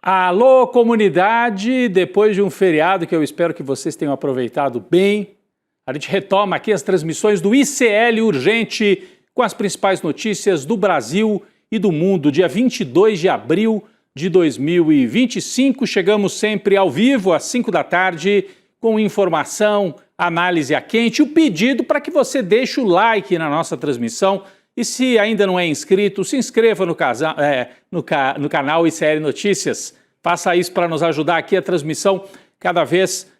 Alô, comunidade! Depois de um feriado que eu espero que vocês tenham aproveitado bem, a gente retoma aqui as transmissões do ICL Urgente com as principais notícias do Brasil e do mundo. Dia 22 de abril de 2025, chegamos sempre ao vivo às 5 da tarde com informação, análise a quente, o pedido para que você deixe o like na nossa transmissão. E se ainda não é inscrito, se inscreva no canal ICL Notícias. Faça isso para nos ajudar aqui a transmissão cada vez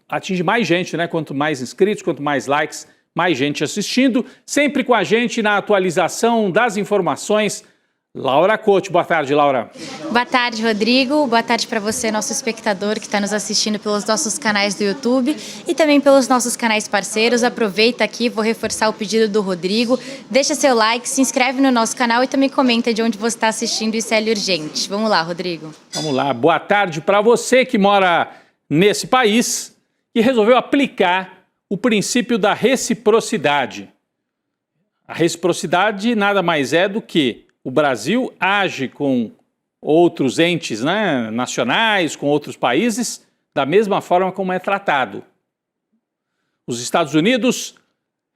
atinge mais gente, né? Quanto mais inscritos, quanto mais likes, mais gente assistindo. Sempre com a gente na atualização das informações. Laura Couto, boa tarde, Laura. Boa tarde, Rodrigo. Boa tarde para você, nosso espectador que está nos assistindo pelos nossos canais do YouTube e também pelos nossos canais parceiros. Aproveita aqui, vou reforçar o pedido do Rodrigo. Deixa seu like, se inscreve no nosso canal e também comenta de onde você está assistindo o ICL Urgente. Vamos lá, Rodrigo. Vamos lá. Boa tarde para você que mora nesse país e resolveu aplicar o princípio da reciprocidade. A reciprocidade nada mais é do que o Brasil age com outros entes, né, nacionais, com outros países, da mesma forma como é tratado. Os Estados Unidos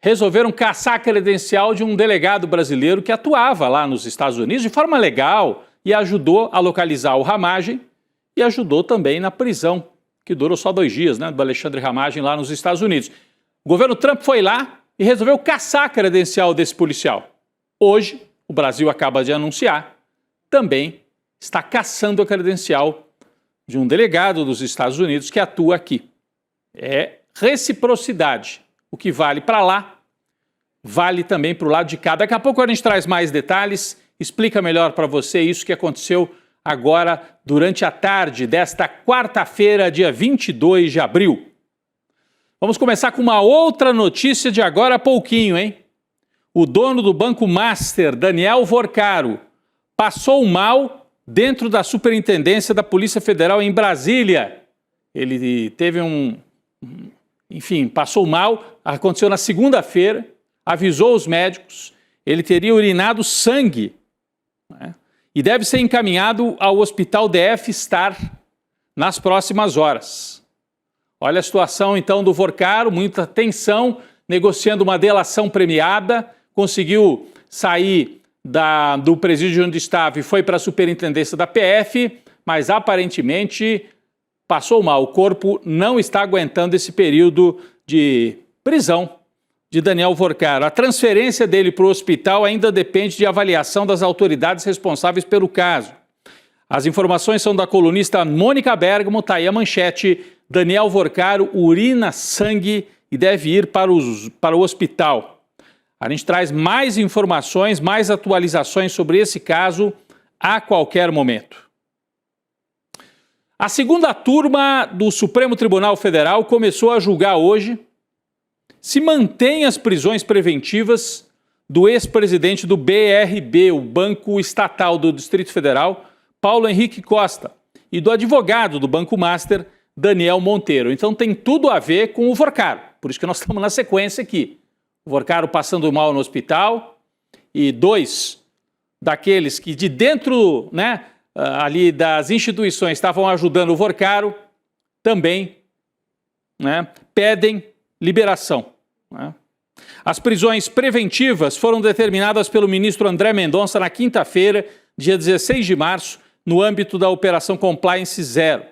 resolveram caçar a credencial de um delegado brasileiro que atuava lá nos Estados Unidos de forma legal e ajudou a localizar o Ramagem e ajudou também na prisão, que durou só 2 dias, né, do Alexandre Ramagem lá nos Estados Unidos. O governo Trump foi lá e resolveu caçar a credencial desse policial. Hoje, o Brasil acaba de anunciar, também está caçando a credencial de um delegado dos Estados Unidos que atua aqui. É reciprocidade. O que vale para lá, vale também para o lado de cá. Daqui a pouco a gente traz mais detalhes, explica melhor para você isso que aconteceu agora durante a tarde desta quarta-feira, dia 22 de abril. Vamos começar com uma outra notícia de agora a pouquinho, hein? O dono do Banco Master, Daniel Vorcaro, passou mal dentro da Superintendência da Polícia Federal em Brasília. Ele teve passou mal, aconteceu na segunda-feira, avisou os médicos, ele teria urinado sangue, né? E deve ser encaminhado ao Hospital DF Star nas próximas horas. Olha a situação então do Vorcaro, muita tensão, negociando uma delação premiada, conseguiu sair do presídio onde estava e foi para a superintendência da PF, mas aparentemente passou mal. O corpo não está aguentando esse período de prisão de Daniel Vorcaro. A transferência dele para o hospital ainda depende de avaliação das autoridades responsáveis pelo caso. As informações são da colunista Mônica Bergamo, tá aí a manchete. Daniel Vorcaro urina sangue e deve ir para o hospital. A gente traz mais informações, mais atualizações sobre esse caso a qualquer momento. A segunda turma do Supremo Tribunal Federal começou a julgar hoje se mantém as prisões preventivas do ex-presidente do BRB, o Banco Estatal do Distrito Federal, Paulo Henrique Costa, e do advogado do Banco Master, Daniel Monteiro. Então tem tudo a ver com o Vorcaro, por isso que nós estamos na sequência aqui. O Vorcaro passando mal no hospital e 2 daqueles que de dentro, né, ali das instituições estavam ajudando o Vorcaro também, né, pedem liberação, né? As prisões preventivas foram determinadas pelo ministro André Mendonça na quinta-feira, dia 16 de março, no âmbito da Operação Compliance Zero.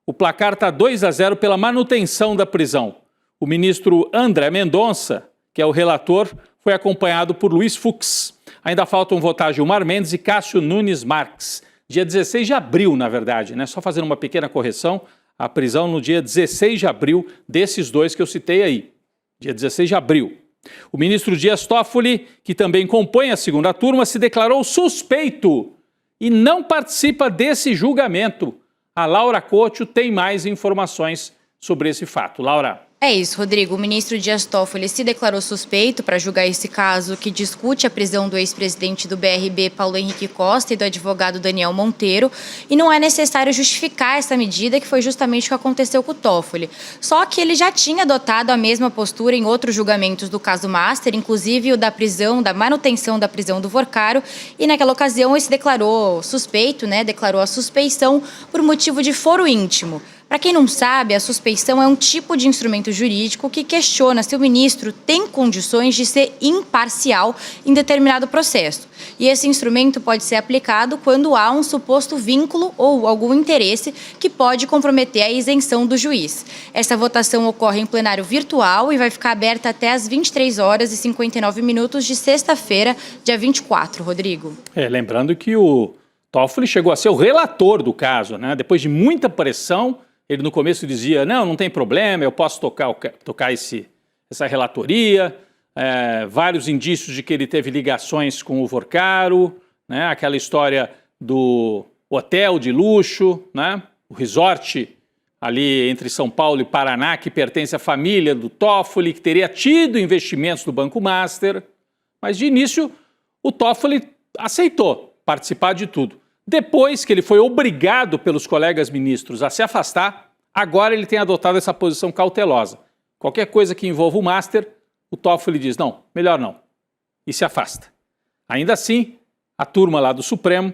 O placar está 2-0 pela manutenção da prisão. O ministro André Mendonça, que é o relator, foi acompanhado por Luiz Fux. Ainda faltam votar Gilmar Mendes e Cássio Nunes Marques. Dia 16 de abril, na verdade, né? Só fazendo uma pequena correção, a prisão no dia 16 de abril desses 2 que eu citei aí. Dia 16 de abril. O ministro Dias Toffoli, que também compõe a segunda turma, se declarou suspeito e não participa desse julgamento. A Laura Couto tem mais informações sobre esse fato. Laura. É isso, Rodrigo. O ministro Dias Toffoli se declarou suspeito para julgar esse caso que discute a prisão do ex-presidente do BRB, Paulo Henrique Costa, e do advogado Daniel Monteiro. E não é necessário justificar essa medida, que foi justamente o que aconteceu com o Toffoli. Só que ele já tinha adotado a mesma postura em outros julgamentos do caso Master, inclusive o da prisão, da manutenção da prisão do Vorcaro. E naquela ocasião ele se declarou suspeito, declarou a suspeição por motivo de foro íntimo. Para quem não sabe, a suspeição é um tipo de instrumento jurídico que questiona se o ministro tem condições de ser imparcial em determinado processo. E esse instrumento pode ser aplicado quando há um suposto vínculo ou algum interesse que pode comprometer a isenção do juiz. Essa votação ocorre em plenário virtual e vai ficar aberta até às 23h59 de sexta-feira, dia 24, Rodrigo. Lembrando que o Toffoli chegou a ser o relator do caso, né? Depois de muita pressão. Ele no começo dizia, não tem problema, eu posso tocar essa relatoria, vários indícios de que ele teve ligações com o Vorcaro, né? Aquela história do hotel de luxo, né? O resort ali entre São Paulo e Paraná, que pertence à família do Toffoli, que teria tido investimentos do Banco Master, mas de início o Toffoli aceitou participar de tudo. Depois que ele foi obrigado pelos colegas ministros a se afastar, agora ele tem adotado essa posição cautelosa. Qualquer coisa que envolva o Master, o Toffoli diz, não, melhor não, e se afasta. Ainda assim, a turma lá do Supremo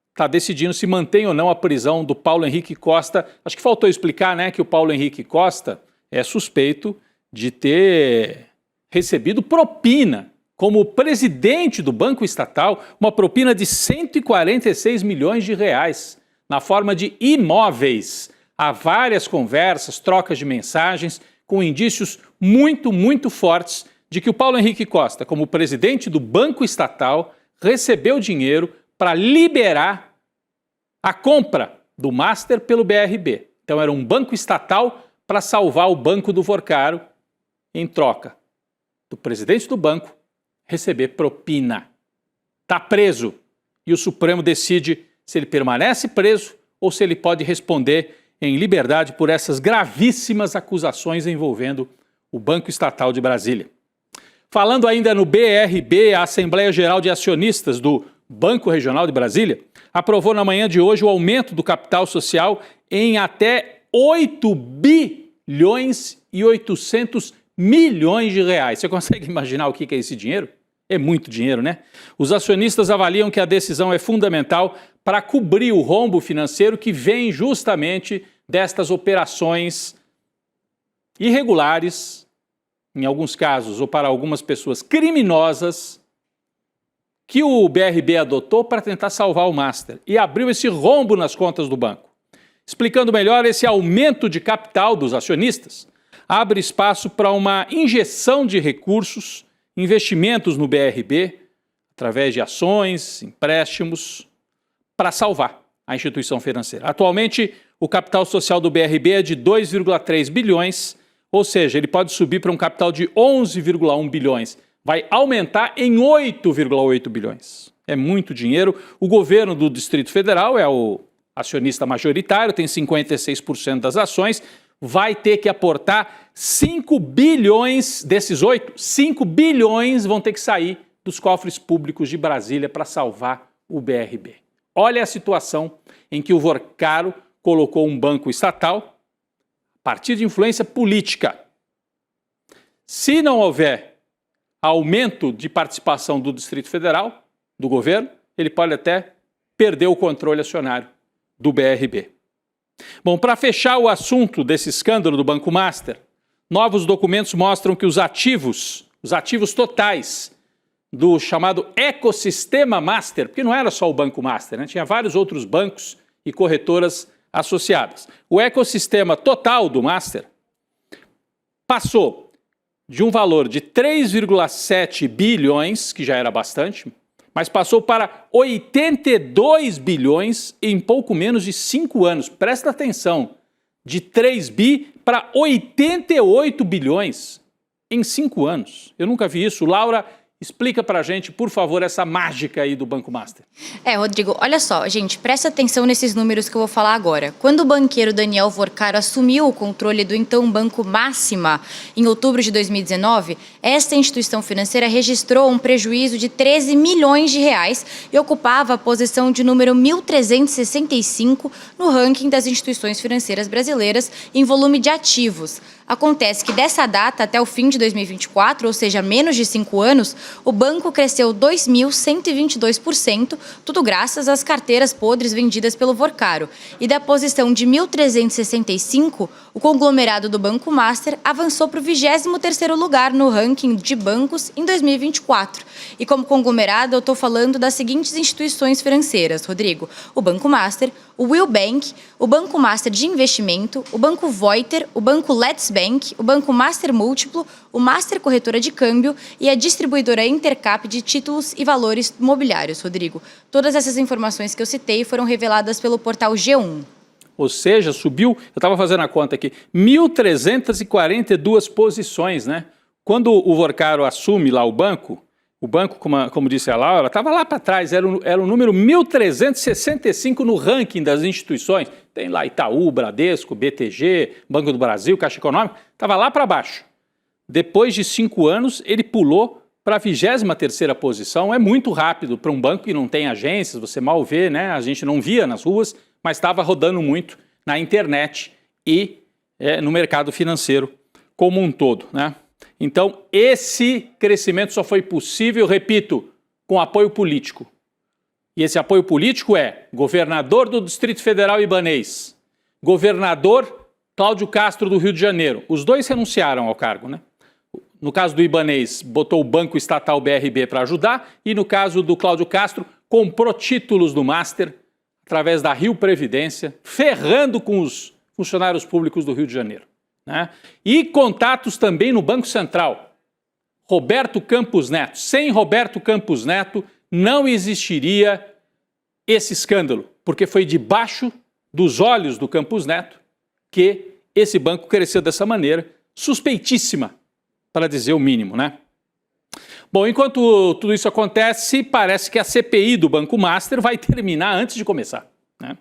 está decidindo se mantém ou não a prisão do Paulo Henrique Costa. Acho que faltou explicar, né, que o Paulo Henrique Costa é suspeito de ter recebido propina como presidente do Banco Estatal, uma propina de 146 milhões de reais, na forma de imóveis. Há várias conversas, trocas de mensagens, com indícios muito, muito fortes de que o Paulo Henrique Costa, como presidente do Banco Estatal, recebeu dinheiro para liberar a compra do Master pelo BRB. Então era um banco estatal para salvar o Banco do Vorcaro, em troca do presidente do banco receber propina. Está preso e o Supremo decide se ele permanece preso ou se ele pode responder em liberdade por essas gravíssimas acusações envolvendo o Banco Estatal de Brasília. Falando ainda no BRB, a Assembleia Geral de Acionistas do Banco Regional de Brasília aprovou na manhã de hoje o aumento do capital social em até 8 bilhões e 800 milhões de reais. Você consegue imaginar o que é esse dinheiro? É muito dinheiro, né? Os acionistas avaliam que a decisão é fundamental para cobrir o rombo financeiro que vem justamente destas operações irregulares, em alguns casos, ou para algumas pessoas criminosas, que o BRB adotou para tentar salvar o Master e abriu esse rombo nas contas do banco. Explicando melhor, esse aumento de capital dos acionistas abre espaço para uma injeção de recursos, investimentos no BRB, através de ações, empréstimos, para salvar a instituição financeira. Atualmente, o capital social do BRB é de 2,3 bilhões, ou seja, ele pode subir para um capital de 11,1 bilhões. Vai aumentar em 8,8 bilhões. É muito dinheiro. O governo do Distrito Federal é o acionista majoritário, tem 56% das ações, vai ter que aportar 5 bilhões desses 8, 5 bilhões vão ter que sair dos cofres públicos de Brasília para salvar o BRB. Olha a situação em que o Vorcaro colocou um banco estatal a partir de influência política. Se não houver aumento de participação do Distrito Federal, do governo, ele pode até perder o controle acionário do BRB. Bom, para fechar o assunto desse escândalo do Banco Master, novos documentos mostram que os ativos totais do chamado ecossistema Master, porque não era só o Banco Master, né? Tinha vários outros bancos e corretoras associadas. O ecossistema total do Master passou de um valor de 3,7 bilhões, que já era bastante, mas passou para 82 bilhões em pouco menos de 5 anos. Presta atenção, de 3 bi para 88 bilhões em 5 anos. Eu nunca vi isso. Laura Explica pra gente, por favor, essa mágica aí do Banco Master. Rodrigo, olha só, gente, presta atenção nesses números que eu vou falar agora. Quando o banqueiro Daniel Vorcaro assumiu o controle do então Banco Máxima, em outubro de 2019, esta instituição financeira registrou um prejuízo de 13 milhões de reais e ocupava a posição de número 1.365 no ranking das instituições financeiras brasileiras em volume de ativos. Acontece que dessa data até o fim de 2024, ou seja, menos de 5 anos, o banco cresceu 2.122%, tudo graças às carteiras podres vendidas pelo Vorcaro. E da posição de 1.365, o conglomerado do Banco Master avançou para o 23º lugar no ranking de bancos em 2024. E como conglomerado, eu estou falando das seguintes instituições financeiras, Rodrigo: o Banco Master, o Will Bank, o Banco Master de Investimento, o Banco Voiter, o Banco Let's Bank, o Banco Master Múltiplo, o Master Corretora de Câmbio e a distribuidora Intercap de títulos e valores imobiliários, Rodrigo. Todas essas informações que eu citei foram reveladas pelo portal G1. Ou seja, subiu, eu estava fazendo a conta aqui, 1.342 posições, né? Quando o Vorcaro assume lá o banco, como disse a Laura, estava lá para trás, era o número 1.365 no ranking das instituições. Tem lá Itaú, Bradesco, BTG, Banco do Brasil, Caixa Econômica, estava lá para baixo. Depois de 5 anos, ele pulou para a 23ª posição. É muito rápido para um banco que não tem agências, você mal vê, né? A gente não via nas ruas, mas estava rodando muito na internet e no mercado financeiro como um todo, né? Então, esse crescimento só foi possível, repito, com apoio político. E esse apoio político é governador do Distrito Federal Ibanez, governador Cláudio Castro do Rio de Janeiro. Os dois renunciaram ao cargo, né? No caso do Ibanez, botou o Banco Estatal BRB para ajudar, e no caso do Cláudio Castro, comprou títulos do Master através da Rio Previdência, ferrando com os funcionários públicos do Rio de Janeiro, né? E contatos também no Banco Central. Roberto Campos Neto. Sem Roberto Campos Neto, não existiria esse escândalo, porque foi debaixo dos olhos do Campos Neto que esse banco cresceu dessa maneira, suspeitíssima, para dizer o mínimo, né? Bom, enquanto tudo isso acontece, parece que a CPI do Banco Master vai terminar antes de começar, né?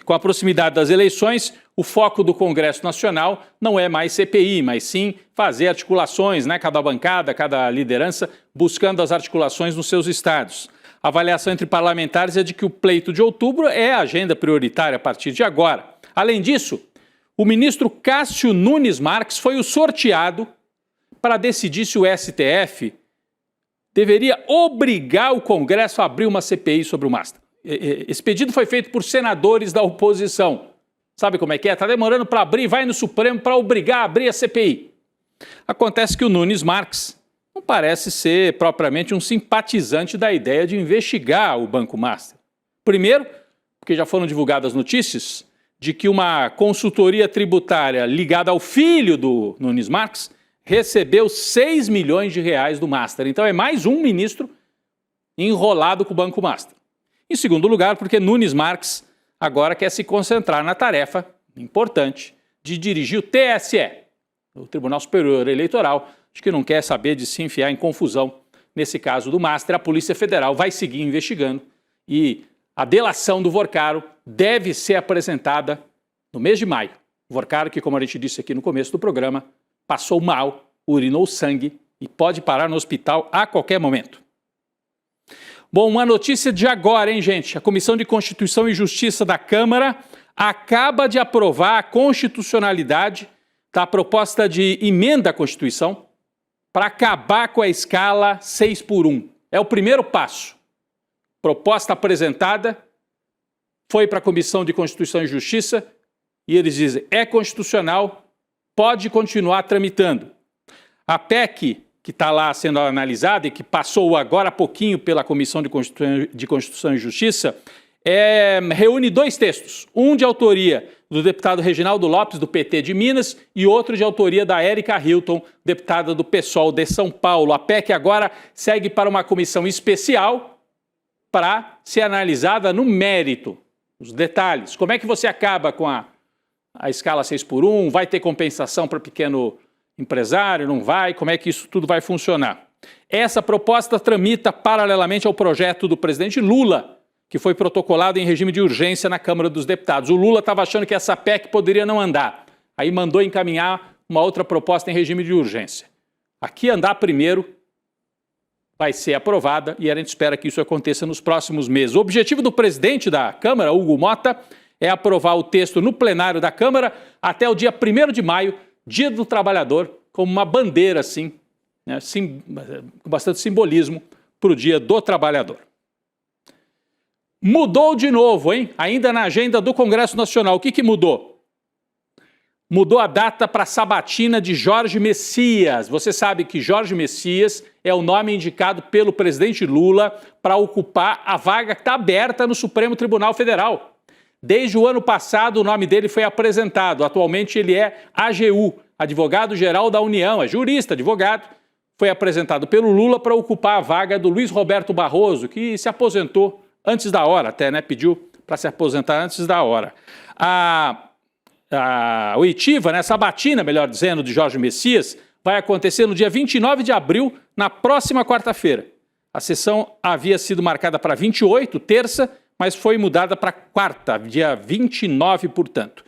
Com a proximidade das eleições, o foco do Congresso Nacional não é mais CPI, mas sim fazer articulações, né? Cada bancada, cada liderança, buscando as articulações nos seus estados. A avaliação entre parlamentares é de que o pleito de outubro é a agenda prioritária a partir de agora. Além disso, o ministro Cássio Nunes Marques foi o sorteado para decidir se o STF deveria obrigar o Congresso a abrir uma CPI sobre o Master. Esse pedido foi feito por senadores da oposição. Sabe como é que é? Está demorando para abrir, vai no Supremo para obrigar a abrir a CPI. Acontece que o Nunes Marques não parece ser propriamente um simpatizante da ideia de investigar o Banco Master. Primeiro, porque já foram divulgadas notícias de que uma consultoria tributária ligada ao filho do Nunes Marques recebeu 6 milhões de reais do Master. Então é mais um ministro enrolado com o Banco Master. Em segundo lugar, porque Nunes Marques agora quer se concentrar na tarefa importante de dirigir o TSE, o Tribunal Superior Eleitoral. Acho que não quer saber de se enfiar em confusão nesse caso do Master. A Polícia Federal vai seguir investigando e a delação do Vorcaro deve ser apresentada no mês de maio. O Vorcaro, que como a gente disse aqui no começo do programa, passou mal, urinou sangue e pode parar no hospital a qualquer momento. Bom, uma notícia de agora, hein, gente? A Comissão de Constituição e Justiça da Câmara acaba de aprovar a constitucionalidade da proposta de emenda à Constituição para acabar com a escala 6x1. É o primeiro passo. Proposta apresentada, foi para a Comissão de Constituição e Justiça e eles dizem, é constitucional, pode continuar tramitando. A PEC, que está lá sendo analisada e que passou agora há pouquinho pela Comissão de Constituição e Justiça, reúne 2 textos. Um de autoria do deputado Reginaldo Lopes, do PT de Minas, e outro de autoria da Érica Hilton, deputada do PSOL de São Paulo. A PEC agora segue para uma comissão especial para ser analisada no mérito, os detalhes. Como é que você acaba com a escala 6x1, vai ter compensação para pequeno empresário, não vai? Como é que isso tudo vai funcionar? Essa proposta tramita paralelamente ao projeto do presidente Lula, que foi protocolado em regime de urgência na Câmara dos Deputados. O Lula estava achando que essa PEC poderia não andar, aí mandou encaminhar uma outra proposta em regime de urgência. Aqui andar primeiro vai ser aprovada e a gente espera que isso aconteça nos próximos meses. O objetivo do presidente da Câmara, Hugo Motta, é aprovar o texto no plenário da Câmara até o dia 1º de maio, Dia do Trabalhador, como uma bandeira assim, né, com bastante simbolismo para o Dia do Trabalhador. Mudou de novo, hein? Ainda na agenda do Congresso Nacional. O que mudou? Mudou a data para a sabatina de Jorge Messias. Você sabe que Jorge Messias é o nome indicado pelo presidente Lula para ocupar a vaga que está aberta no Supremo Tribunal Federal. Desde o ano passado, o nome dele foi apresentado. Atualmente, ele é AGU, advogado-geral da União, é jurista, advogado. Foi apresentado pelo Lula para ocupar a vaga do Luiz Roberto Barroso, que se aposentou antes da hora, até, né? Pediu para se aposentar antes da hora. A oitiva, né, sabatina, melhor dizendo, de Jorge Messias, vai acontecer no dia 29 de abril, na próxima quarta-feira. A sessão havia sido marcada para 28, terça, mas foi mudada para quarta, dia 29, portanto.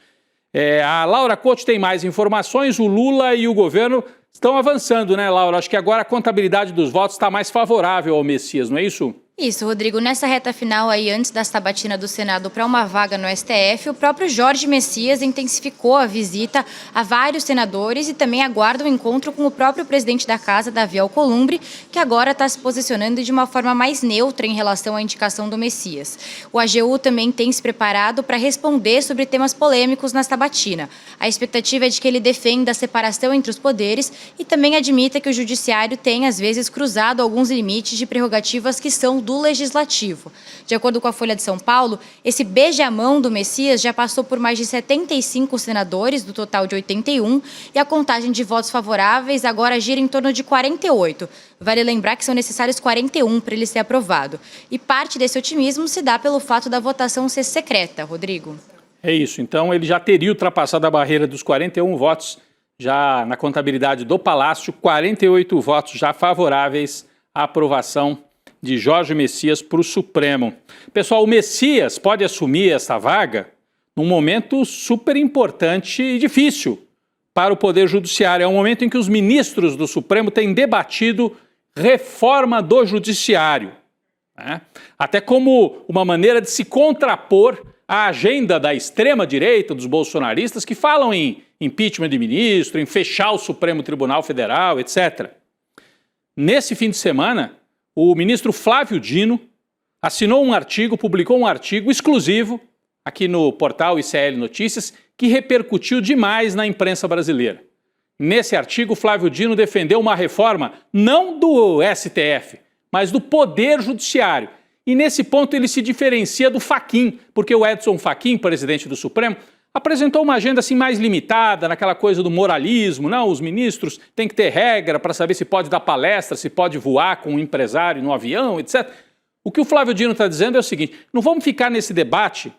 A Laura Couto tem mais informações, o Lula e o governo estão avançando, né, Laura? Acho que agora a contabilidade dos votos está mais favorável ao Messias, não é isso? Isso, Rodrigo. Nessa reta final aí, antes da sabatina do Senado para uma vaga no STF, o próprio Jorge Messias intensificou a visita a vários senadores e também aguarda um encontro com o próprio presidente da Casa, Davi Alcolumbre, que agora está se posicionando de uma forma mais neutra em relação à indicação do Messias. O AGU também tem se preparado para responder sobre temas polêmicos na sabatina. A expectativa é de que ele defenda a separação entre os poderes e também admita que o judiciário tem, às vezes, cruzado alguns limites de prerrogativas que são do Legislativo. De acordo com a Folha de São Paulo, esse beijamão do Messias já passou por mais de 75 senadores, do total de 81, e a contagem de votos favoráveis agora gira em torno de 48. Vale lembrar que são necessários 41 para ele ser aprovado. E parte desse otimismo se dá pelo fato da votação ser secreta, Rodrigo. É isso, então ele já teria ultrapassado a barreira dos 41 votos, já na contabilidade do Palácio, 48 votos já favoráveis à aprovação de Jorge Messias para o Supremo. Pessoal, o Messias pode assumir essa vaga num momento super importante e difícil para o Poder Judiciário. É um momento em que os ministros do Supremo têm debatido reforma do Judiciário, né? Até como uma maneira de se contrapor à agenda da extrema-direita, dos bolsonaristas, que falam em impeachment de ministro, em fechar o Supremo Tribunal Federal, etc. Nesse fim de semana, o ministro Flávio Dino assinou um artigo, publicou um artigo exclusivo aqui no portal ICL Notícias, que repercutiu demais na imprensa brasileira. Nesse artigo, Flávio Dino defendeu uma reforma não do STF, mas do Poder Judiciário. E nesse ponto ele se diferencia do Fachin, porque o Edson Fachin, presidente do Supremo, apresentou uma agenda assim mais limitada, naquela coisa do moralismo. Não, os ministros têm que ter regra para saber se pode dar palestra, se pode voar com um empresário no avião, etc. O que o Flávio Dino está dizendo é o seguinte: não vamos ficar nesse debate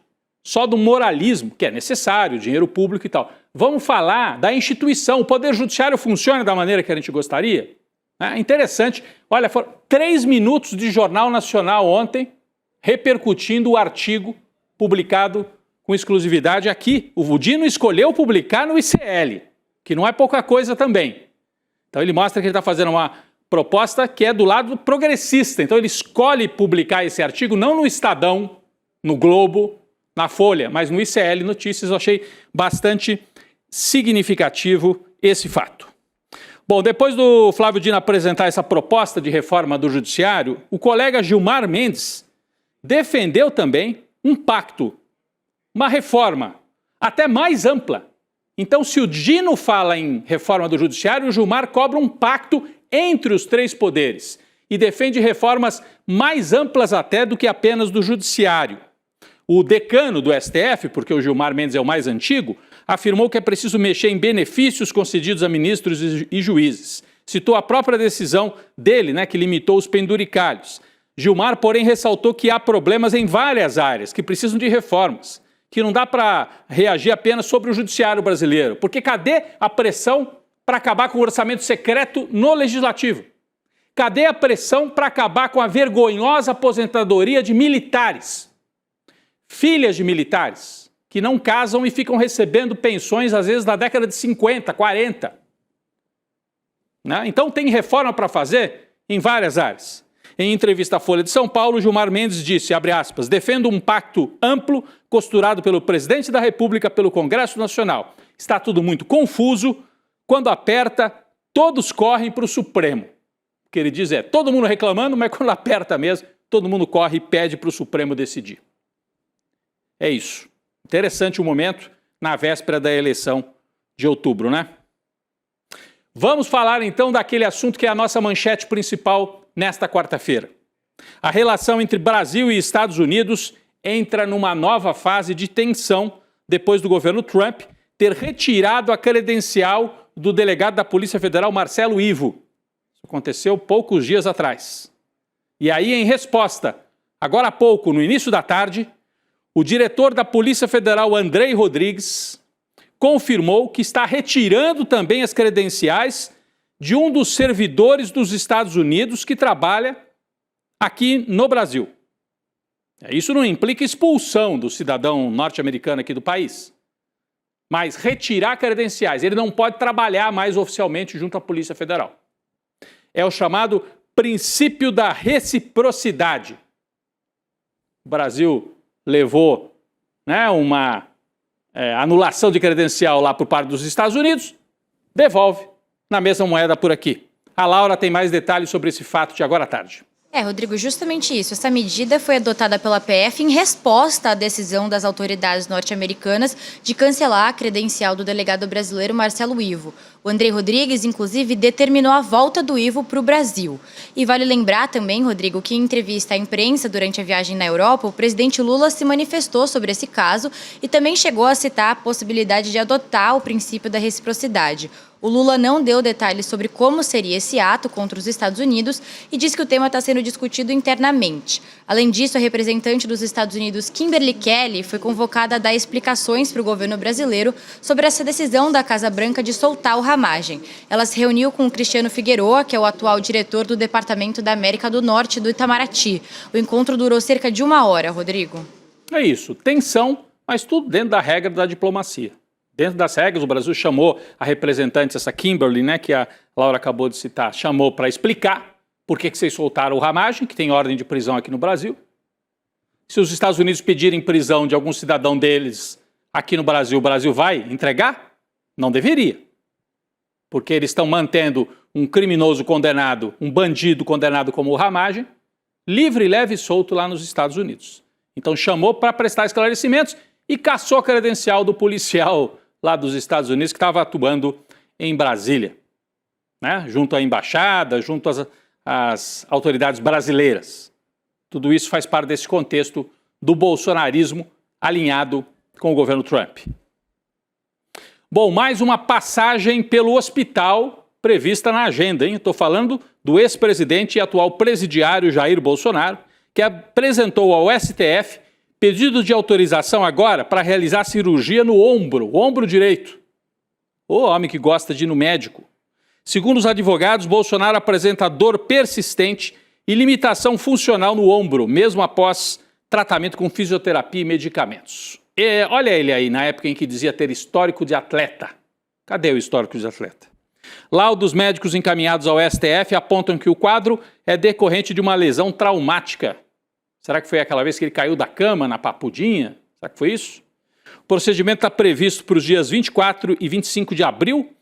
só do moralismo, que é necessário, dinheiro público e tal. Vamos falar da instituição. O Poder Judiciário funciona da maneira que a gente gostaria? É interessante. Olha, foram 3 minutos de Jornal Nacional ontem repercutindo o artigo publicado com exclusividade aqui. O Dino escolheu publicar no ICL, que não é pouca coisa também. Então ele mostra que ele está fazendo uma proposta que é do lado progressista. Então ele escolhe publicar esse artigo não no Estadão, no Globo, na Folha, mas no ICL Notícias. Eu achei bastante significativo esse fato. Bom, depois do Flávio Dino apresentar essa proposta de reforma do Judiciário, o colega Gilmar Mendes defendeu também um pacto, uma reforma até mais ampla. Então, se o Dino fala em reforma do Judiciário, o Gilmar cobra um pacto entre os 3 poderes e defende reformas mais amplas até do que apenas do Judiciário. O decano do STF, porque o Gilmar Mendes é o mais antigo, afirmou que é preciso mexer em benefícios concedidos a ministros e juízes. Citou a própria decisão dele, que limitou os penduricalhos. Gilmar, porém, ressaltou que há problemas em várias áreas que precisam de reformas, que não dá para reagir apenas sobre o judiciário brasileiro, porque cadê a pressão para acabar com o orçamento secreto no Legislativo? Cadê a pressão para acabar com a vergonhosa aposentadoria de militares? Filhas de militares que não casam e ficam recebendo pensões, às vezes, da década de 50, 40. Né? Então tem reforma para fazer em várias áreas. Em entrevista à Folha de São Paulo, Gilmar Mendes disse, abre aspas, defendo um pacto amplo, costurado pelo presidente da República, pelo Congresso Nacional. Está tudo muito confuso. Quando aperta, todos correm para o Supremo. O que ele diz é, todo mundo reclamando, mas quando aperta mesmo, todo mundo corre e pede para o Supremo decidir. É isso. Interessante o momento na véspera da eleição de outubro, né? Vamos falar então daquele assunto que é a nossa manchete principal nesta quarta-feira. A relação entre Brasil e Estados Unidos entra numa nova fase de tensão depois do governo Trump ter retirado a credencial do delegado da Polícia Federal, Marcelo Ivo. Isso aconteceu poucos dias atrás. E aí, em resposta, agora há pouco, no início da tarde, o diretor da Polícia Federal, Andrei Rodrigues, confirmou que está retirando também as credenciais de um dos servidores dos Estados Unidos que trabalha aqui no Brasil. Isso não implica expulsão do cidadão norte-americano aqui do país, mas retirar credenciais. Ele não pode trabalhar mais oficialmente junto à Polícia Federal. É o chamado princípio da reciprocidade. O Brasil levou, né, uma anulação de credencial lá por parte dos Estados Unidos, devolve na mesma moeda por aqui. A Laura tem mais detalhes sobre esse fato de agora à tarde. Rodrigo, justamente isso. Essa medida foi adotada pela PF em resposta à decisão das autoridades norte-americanas de cancelar a credencial do delegado brasileiro Marcelo Ivo. O Andrei Rodrigues, inclusive, determinou a volta do Ivo para o Brasil. E vale lembrar também, Rodrigo, que em entrevista à imprensa durante a viagem na Europa, o presidente Lula se manifestou sobre esse caso e também chegou a citar a possibilidade de adotar o princípio da reciprocidade. O Lula não deu detalhes sobre como seria esse ato contra os Estados Unidos e disse que o tema está sendo discutido internamente. Além disso, a representante dos Estados Unidos, Kimberly Kelly, foi convocada a dar explicações para o governo brasileiro sobre essa decisão da Casa Branca de soltar o Ramagem. Ela se reuniu com o Cristiano Figueroa, que é o atual diretor do Departamento da América do Norte do Itamaraty. O encontro durou cerca de 1 hora, Rodrigo. É isso, tensão, mas tudo dentro da regra da diplomacia. Dentro das regras, o Brasil chamou a representante, essa Kimberly, né, que a Laura acabou de citar, chamou para explicar por que vocês soltaram o Ramagem, que tem ordem de prisão aqui no Brasil. Se os Estados Unidos pedirem prisão de algum cidadão deles aqui no Brasil, o Brasil vai entregar? Não deveria. Porque eles estão mantendo um criminoso condenado, um bandido condenado como o Ramagem, livre, leve e solto lá nos Estados Unidos. Então chamou para prestar esclarecimentos e caçou a credencial do policial lá dos Estados Unidos que estava atuando em Brasília, né? Junto à embaixada, junto às autoridades brasileiras. Tudo isso faz parte desse contexto do bolsonarismo alinhado com o governo Trump. Bom, mais uma passagem pelo hospital prevista na agenda, hein? Estou falando do ex-presidente e atual presidiário Jair Bolsonaro, que apresentou ao STF pedido de autorização agora para realizar cirurgia no ombro direito. O homem que gosta de ir no médico. Segundo os advogados, Bolsonaro apresenta dor persistente e limitação funcional no ombro, mesmo após tratamento com fisioterapia e medicamentos. E olha ele aí, na época em que dizia ter histórico de atleta. Cadê o histórico de atleta? Laudos médicos encaminhados ao STF apontam que o quadro é decorrente de uma lesão traumática. Será que foi aquela vez que ele caiu da cama na papudinha? Será que foi isso? O procedimento está previsto para os dias 24 e 25 de abril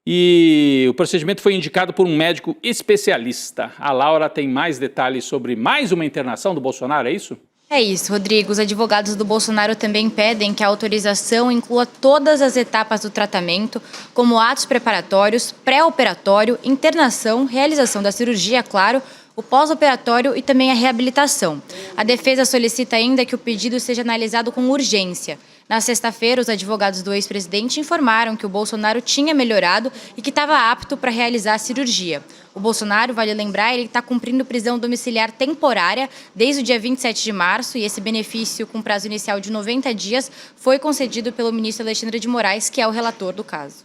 e o procedimento foi indicado por um médico especialista. A Laura tem mais detalhes sobre mais uma internação do Bolsonaro, é isso? É isso, Rodrigo. Os advogados do Bolsonaro também pedem que a autorização inclua todas as etapas do tratamento, como atos preparatórios, pré-operatório, internação, realização da cirurgia, claro, o pós-operatório e também a reabilitação. A defesa solicita ainda que o pedido seja analisado com urgência. Na sexta-feira, os advogados do ex-presidente informaram que o Bolsonaro tinha melhorado e que estava apto para realizar a cirurgia. O Bolsonaro, vale lembrar, ele está cumprindo prisão domiciliar temporária desde o dia 27 de março e esse benefício com prazo inicial de 90 dias foi concedido pelo ministro Alexandre de Moraes, que é o relator do caso.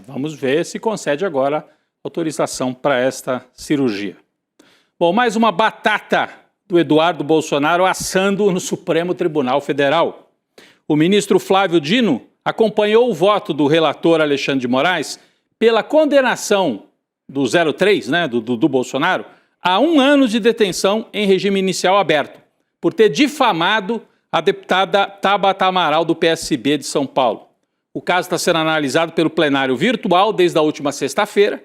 Vamos ver se concede agora autorização para esta cirurgia. Bom, mais uma batata do Eduardo Bolsonaro assando no Supremo Tribunal Federal. O ministro Flávio Dino acompanhou o voto do relator Alexandre de Moraes pela condenação do 03, do Bolsonaro, a 1 ano de detenção em regime inicial aberto, por ter difamado a deputada Tabata Amaral do PSB de São Paulo. O caso está sendo analisado pelo plenário virtual desde a última sexta-feira.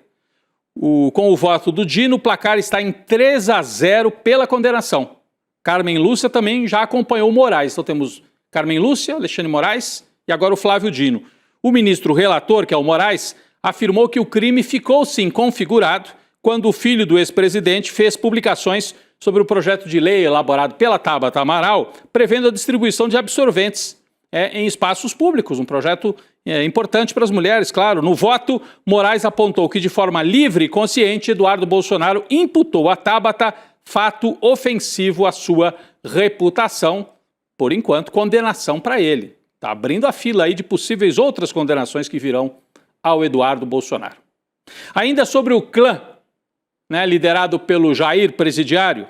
Com o voto do Dino, o placar está em 3-0 pela condenação. Carmen Lúcia também já acompanhou o Moraes. Então temos Carmen Lúcia, Alexandre de Moraes e agora o Flávio Dino. O ministro relator, que é o Moraes, afirmou que o crime ficou sim configurado quando o filho do ex-presidente fez publicações sobre o projeto de lei elaborado pela Tabata Amaral, prevendo a distribuição de absorventes em espaços públicos, um projeto importante para as mulheres, claro. No voto, Moraes apontou que, de forma livre e consciente, Eduardo Bolsonaro imputou a Tabata fato ofensivo à sua reputação, por enquanto, condenação para ele. Está abrindo a fila aí de possíveis outras condenações que virão ao Eduardo Bolsonaro. Ainda sobre o clã, liderado pelo Jair Presidiário,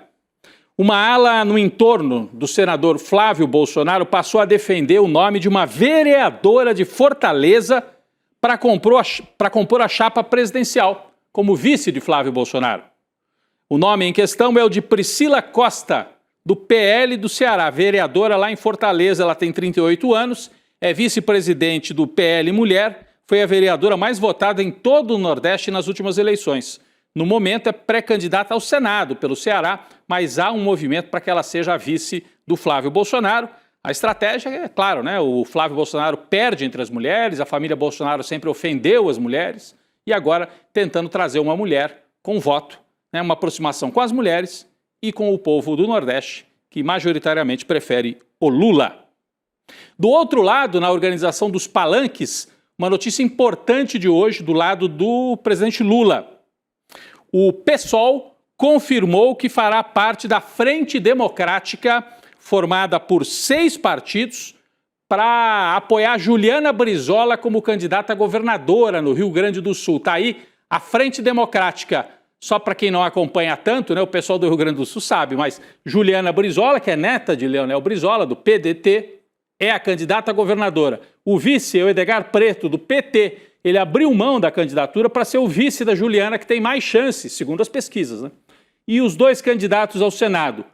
uma ala no entorno do senador Flávio Bolsonaro passou a defender o nome de uma vereadora de Fortaleza para compor a chapa presidencial, como vice de Flávio Bolsonaro. O nome em questão é o de Priscila Costa, do PL do Ceará, vereadora lá em Fortaleza. Ela tem 38 anos, é vice-presidente do PL Mulher, foi a vereadora mais votada em todo o Nordeste nas últimas eleições. No momento é pré-candidata ao Senado pelo Ceará, mas há um movimento para que ela seja a vice do Flávio Bolsonaro. A estratégia é, claro, o Flávio Bolsonaro perde entre as mulheres, a família Bolsonaro sempre ofendeu as mulheres, e agora tentando trazer uma mulher com voto, uma aproximação com as mulheres e com o povo do Nordeste, que majoritariamente prefere o Lula. Do outro lado, na organização dos palanques, uma notícia importante de hoje do lado do presidente Lula. O PSOL confirmou que fará parte da Frente Democrática, formada por 6 partidos, para apoiar Juliana Brizola como candidata a governadora no Rio Grande do Sul. Está aí a Frente Democrática. Só para quem não acompanha tanto, o pessoal do Rio Grande do Sul sabe, mas Juliana Brizola, que é neta de Leonel Brizola, do PDT, é a candidata a governadora. O vice é o Edgar Preto, do PT. Ele abriu mão da candidatura para ser o vice da Juliana, que tem mais chances, segundo as pesquisas. E os 2 candidatos ao Senado,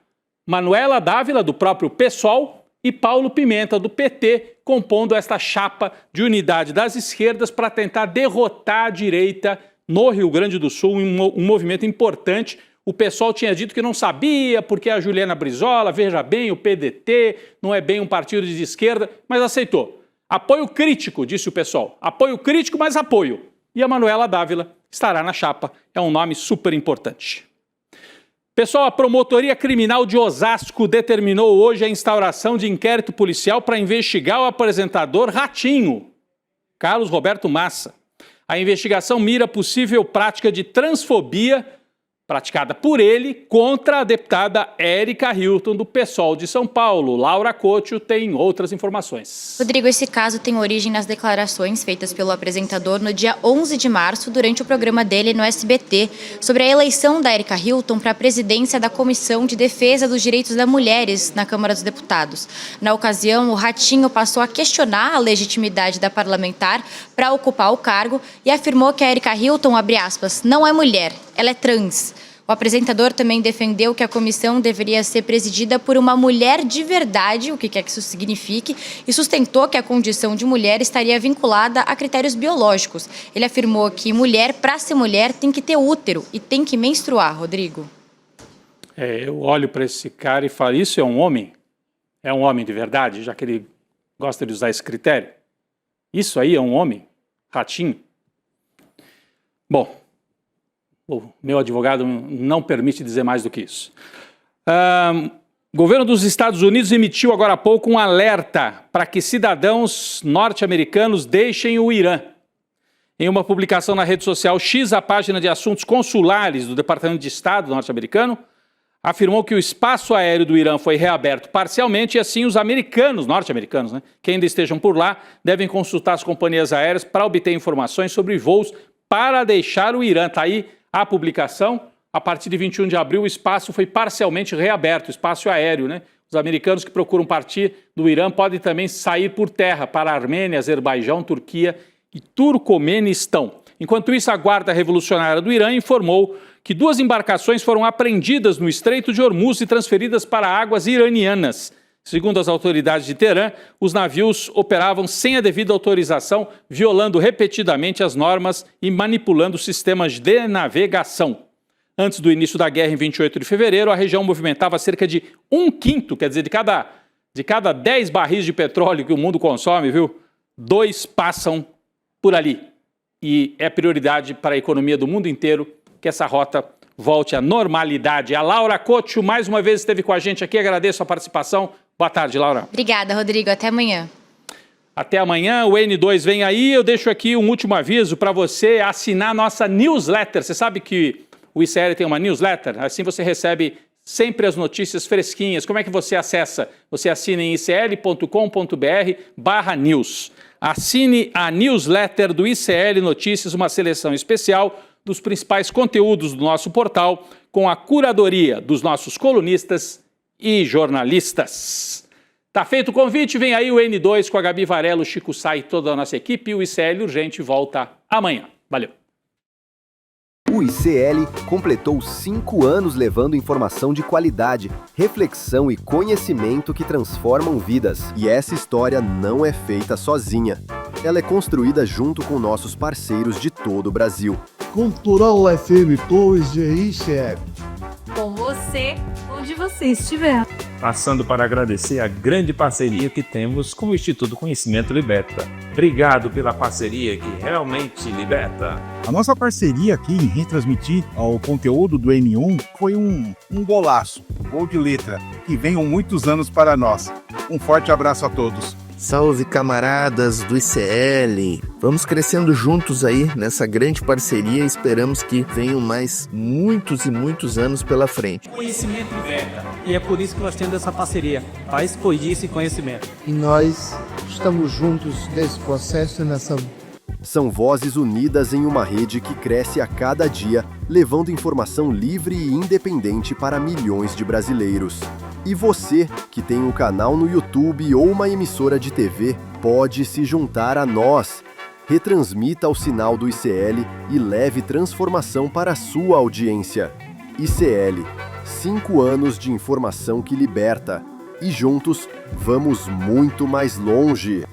Manuela Dávila, do próprio PSOL, e Paulo Pimenta, do PT, compondo esta chapa de unidade das esquerdas para tentar derrotar a direita no Rio Grande do Sul, um movimento importante. O PSOL tinha dito que não sabia porque a Juliana Brizola, veja bem, o PDT não é bem um partido de esquerda, mas aceitou. Apoio crítico, disse o PSOL. Apoio crítico, mas apoio. E a Manuela Dávila estará na chapa. É um nome super importante. Pessoal, a Promotoria Criminal de Osasco determinou hoje a instauração de inquérito policial para investigar o apresentador Ratinho, Carlos Roberto Massa. A investigação mira possível prática de transfobia praticada por ele contra a deputada Érica Hilton, do PSOL de São Paulo. Laura Couto tem outras informações. Rodrigo, esse caso tem origem nas declarações feitas pelo apresentador no dia 11 de março, durante o programa dele no SBT, sobre a eleição da Érica Hilton para a presidência da Comissão de Defesa dos Direitos das Mulheres na Câmara dos Deputados. Na ocasião, o Ratinho passou a questionar a legitimidade da parlamentar para ocupar o cargo e afirmou que a Érica Hilton, abre aspas, não é mulher, ela é trans. O apresentador também defendeu que a comissão deveria ser presidida por uma mulher de verdade, o que quer que isso signifique, e sustentou que a condição de mulher estaria vinculada a critérios biológicos. Ele afirmou que mulher, para ser mulher, tem que ter útero e tem que menstruar, Rodrigo. Eu olho para esse cara e falo, isso é um homem? É um homem de verdade, já que ele gosta de usar esse critério? Isso aí é um homem? Ratinho? Bom, o meu advogado não permite dizer mais do que isso. O governo dos Estados Unidos emitiu agora há pouco um alerta para que cidadãos norte-americanos deixem o Irã. Em uma publicação na rede social X, a página de assuntos consulares do Departamento de Estado norte-americano afirmou que o espaço aéreo do Irã foi reaberto parcialmente e assim os americanos, norte-americanos, que ainda estejam por lá, devem consultar as companhias aéreas para obter informações sobre voos para deixar o Irã. Está aí a publicação a partir de 21 de abril, o espaço foi parcialmente reaberto, o espaço aéreo, né? Os americanos que procuram partir do Irã podem também sair por terra para a Armênia, Azerbaijão, Turquia e Turcomenistão. Enquanto isso, a Guarda Revolucionária do Irã informou que 2 embarcações foram apreendidas no Estreito de Hormuz e transferidas para águas iranianas. Segundo as autoridades de Teherã, os navios operavam sem a devida autorização, violando repetidamente as normas e manipulando sistemas de navegação. Antes do início da guerra, em 28 de fevereiro, a região movimentava cerca de 1/5, quer dizer, de cada 10 barris de petróleo que o mundo consome, 2 passam por ali. E é prioridade para a economia do mundo inteiro que essa rota volte à normalidade. A Laura Couto, mais uma vez, esteve com a gente aqui. Agradeço a participação. Boa tarde, Laura. Obrigada, Rodrigo. Até amanhã. Até amanhã. O N2 vem aí. Eu deixo aqui um último aviso para você assinar nossa newsletter. Você sabe que o ICL tem uma newsletter? Assim você recebe sempre as notícias fresquinhas. Como é que você acessa? Você assina em icl.com.br/news. Assine a newsletter do ICL Notícias, uma seleção especial dos principais conteúdos do nosso portal, com a curadoria dos nossos colunistas e jornalistas. Tá feito o convite, vem aí o N2 com a Gabi Varela, o Chico Sá e toda a nossa equipe. E o ICL Urgente volta amanhã. Valeu! O ICL completou 5 anos levando informação de qualidade, reflexão e conhecimento que transformam vidas. E essa história não é feita sozinha. Ela é construída junto com nossos parceiros de todo o Brasil. Cultural FM 2 de ICL. Com você, onde você estiver. Passando para agradecer a grande parceria que temos com o Instituto Conhecimento Liberta. Obrigado pela parceria que realmente liberta. A nossa parceria aqui em retransmitir o conteúdo do N1 foi um golaço, um gol de letra, que venham muitos anos para nós. Um forte abraço a todos. Salve, camaradas do ICL! Vamos crescendo juntos aí nessa grande parceria e esperamos que venham mais muitos e muitos anos pela frente. Conhecimento liberta. E é por isso que nós temos essa parceria, para expandir esse conhecimento. E nós estamos juntos nesse processo, nessa... São vozes unidas em uma rede que cresce a cada dia, levando informação livre e independente para milhões de brasileiros. E você, que tem um canal no YouTube ou uma emissora de TV, pode se juntar a nós. Retransmita o sinal do ICL e leve transformação para a sua audiência. ICL, 5 anos de informação que liberta. E juntos, vamos muito mais longe.